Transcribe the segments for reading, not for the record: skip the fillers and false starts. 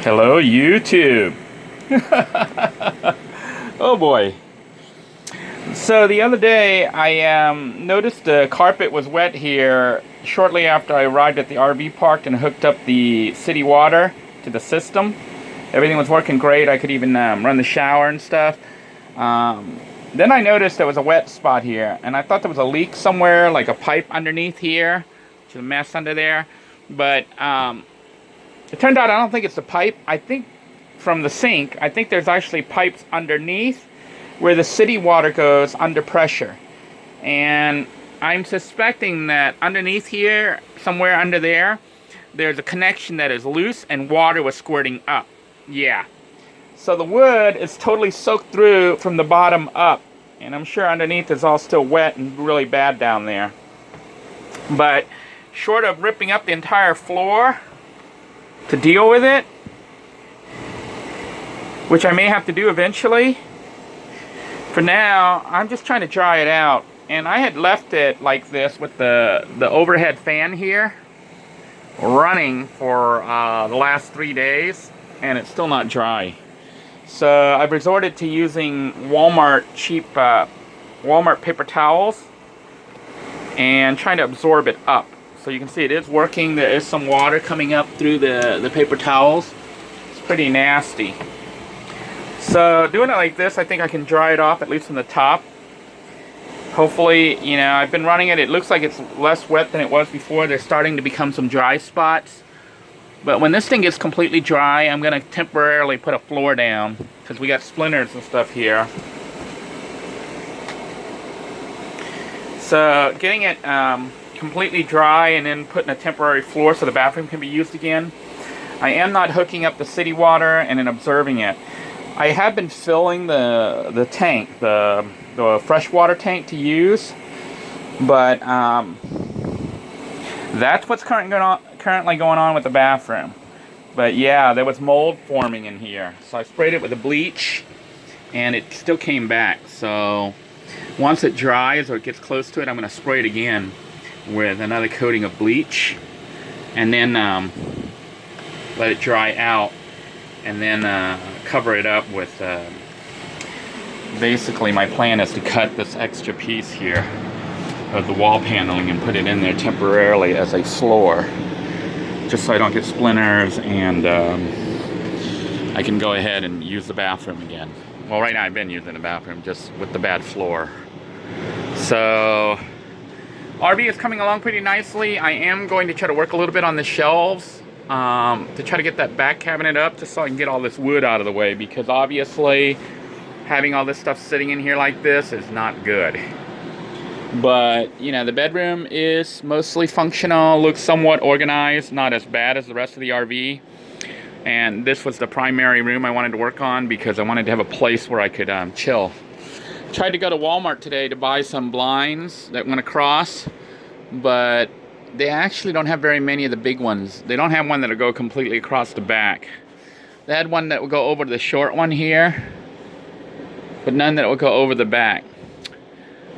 Hello, YouTube. Oh boy. So the other day I noticed the carpet was wet here shortly after I arrived at the RV park and hooked up the city water to the system. Everything was working great. I could even run the shower and stuff. Then I noticed there was a wet spot here, and I thought there was a leak somewhere, like a pipe underneath here, which is a mess under there. But it turned out I don't think it's the pipe. I think from the sink, I think there's actually pipes underneath where the city water goes under pressure. And I'm suspecting that underneath here, somewhere under there, there's a connection that is loose and water was squirting up. Yeah. So the wood is totally soaked through from the bottom up. And I'm sure underneath is all still wet and really bad down there. But short of ripping up the entire floor to deal with it, which I may have to do eventually, for now, I'm just trying to dry it out. And I had left it like this with the overhead fan here running for the last 3 days, and it's still not dry. So I've resorted to using Walmart cheap Walmart paper towels and trying to absorb it up. So you can see it is working. There is some water coming up through the paper towels. It's pretty nasty. So doing it like this, I think I can dry it off, at least from the top. Hopefully, you know, I've been running it. It looks like it's less wet than it was before. There's starting to become some dry spots. But when this thing gets completely dry, I'm going to temporarily put a floor down, because we got splinters and stuff here. So getting it completely dry and then putting a temporary floor so the bathroom can be used again. I am not hooking up the city water and then observing it. I have been filling the tank, the freshwater tank to use, but that's what's currently going on with the bathroom. But yeah, there was mold forming in here, so I sprayed it with the bleach, and it still came back. So once it dries or it gets close to it, I'm going to spray it again with another coating of bleach, and then let it dry out, and then cover it up with basically my plan is to cut this extra piece here of the wall paneling and put it in there temporarily as a floor, just so I don't get splinters, and I can go ahead and use the bathroom again. Well, right now I've been using the bathroom just with the bad floor. So RV is coming along pretty nicely. I am going to try to work a little bit on the shelves to try to get that back cabinet up, just so I can get all this wood out of the way, because obviously having all this stuff sitting in here like this is not good. But you know, the bedroom is mostly functional, looks somewhat organized, not as bad as the rest of the RV. And this was the primary room I wanted to work on, because I wanted to have a place where I could chill. Tried to go to Walmart today to buy some blinds that went across, but they actually don't have very many of the big ones. They don't have one that'll go completely across the back. They had one that would go over the short one here, but none that would go over the back.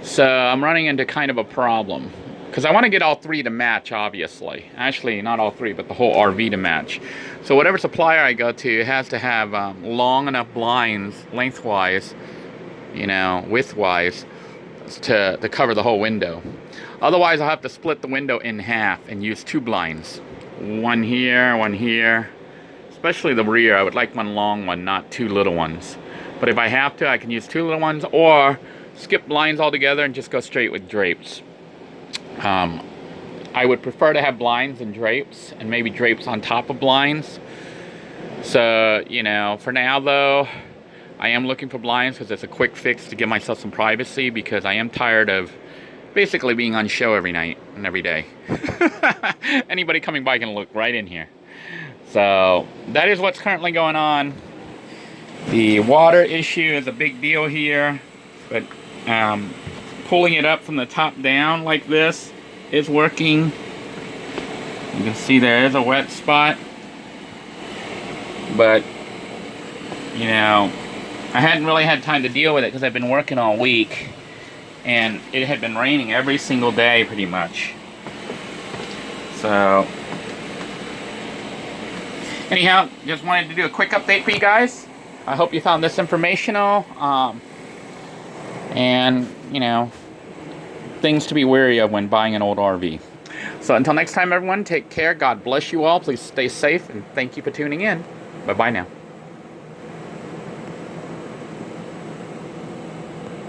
So I'm running into kind of a problem, because I want to get all three to match, obviously. Actually, not all three, but the whole RV to match. So whatever supplier I go to has to have long enough blinds, lengthwise, you know, widthwise, to cover the whole window. Otherwise, I'll have to split the window in half and use two blinds. One here, especially the rear. I would like one long one, not two little ones. But if I have to, I can use two little ones, or skip blinds altogether and just go straight with drapes. I would prefer to have blinds and drapes, and maybe drapes on top of blinds. So, you know, for now though, I am looking for blinds because it's a quick fix to give myself some privacy, because I am tired of basically being on show every night and every day. Anybody coming by can look right in here. So that is what's currently going on. The water issue is a big deal here, but pulling it up from the top down like this is working. You can see there is a wet spot, but you know, I hadn't really had time to deal with it because I've been working all week, and it had been raining every single day pretty much. So Anyhow, just wanted to do a quick update for you guys. I hope you found this informational. And, you know, things to be wary of when buying an old RV. So until next time, everyone, take care. God bless you all. Please stay safe. And thank you for tuning in. Bye-bye now.